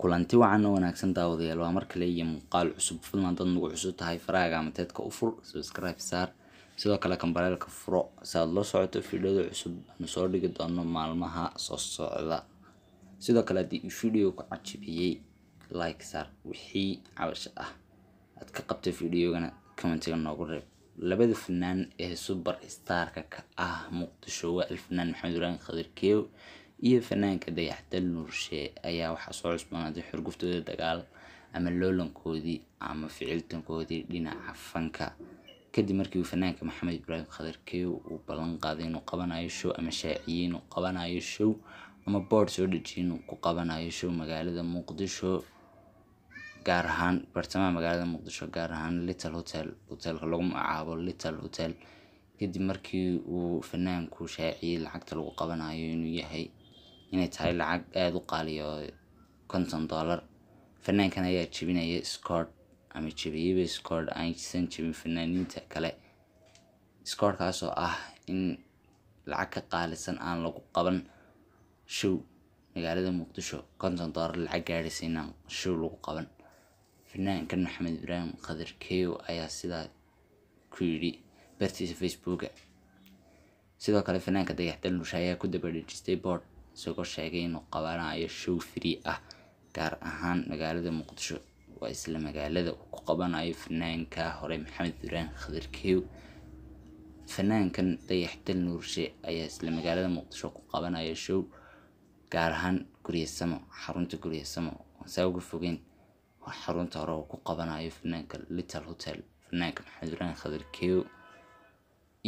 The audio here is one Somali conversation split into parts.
kulanti wacan oo wanaagsan daawadayaal waa mar kale iyo muuqaal cusub fadlan dad nagu cusub tahay faraaga ama teedka u fur subscribe saar sidoo kale kambareelka furo si aad la socoto fiidiyoada cusub aan soo dhigi doono maalmaha soo socda sidoo kale haddii fiidiyow ku cajabiyay like saar wixii cabasho ah aad ka qabtay fiidiyowgana commentiga noogu reeb labada fanaan ee super star-ka ka ah Muqdisho waa fanaan Maxamed Ibrahim Khadarkeew iyo fanaanka Dayaxdal Nuurshe ayaa waxa soo cusboonaaday xurguftooda dagaal ama loolankoodii ama ficiltankoodii dhinaca fanka kadib markii fanaanka Maxamed Ibrahim Khadarkeew uu ballan qaaday inuu qabanayo show ama shaaciyay inuu qabanayo show ama board soo dejiyay inuu ku qabanayo show magaalada Muqdisho gaar ahaan bartamaha magaalada Muqdisho gaar ahaan Little Hotelka lagu magacaabo Little Hotel kadib markii uu fanaanku shaaciyay lacagta lagu qabanayo inay tahay lacag aad u qaaliyo $50 fanaankan ayaa jibinaya scored ama jibiyay scored aysan jibin fanaaniinta kale scoredkaas oo ah in lacag ka qaalisan aan lagu qaban show magaalada Muqdisho $50 lacag gaaraysiina show lagu qaban fanaankan Maxamed Ibrahim Khadarkeew ayaa sidaa ku yiri bartiisa Facebook sidoo kale fanaanka Dayaxdal Nuurshe ayaa ku dabadhijistay board isagoo sheegay inuu qabanayo show free ah gaar ahaan magaalada Muqdisho waa isla magaalada uu ku qabanayo fanaanka hore Maxamed Ibrahim Khadarkeew fanaankan Dayaxdal Nuurshe ayaa isla magaalada Muqdisho ku qabanayo show gaar ahaan Guriyasamo xarunta Guriyasamo sababta fogeen xarunta hore uu ku qabanayo fanaanka Little Hotel fanaanka Maxamed Ibrahim Khadarkeew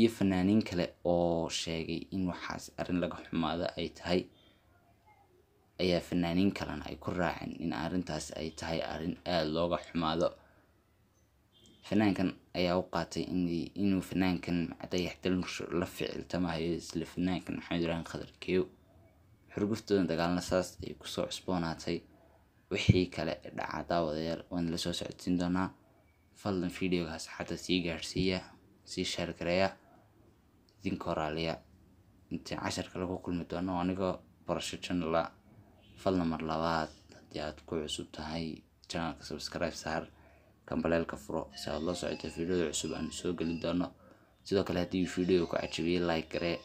iyo fanaaniin kale oo sheegay in waxaas arin laga xumaado ay tahay ayaa fanaaniin kalena ay ku raaceen in arintaas ay tahay arin aad looga xumaado fanaankan ayaa u qaatay inuu fanaankan Dayaxdal Nuurshe la ficiltamayo isla fanaankan Maxamed Ibrahim Khadarkeew xurguftooda dagaalna saas ay ku soo cusboonaatay wixii kale dhacay daawadayaal waan la soo socodsiin doonaa fadlan fiidiyowgaas xataa sii gaarsiiya sii share gareeya idinkoo raaliya inta casharka lagu kulmi doono anigoo barasho channel fadlan mar labaad haddii aad ku cusub tahay channelka subscribe saar kambalelka furo si aad la socoto fiidiyowada cusub aan soo gelin doono sidoo kale haddii fiidiyowga ku cajabiyay like garee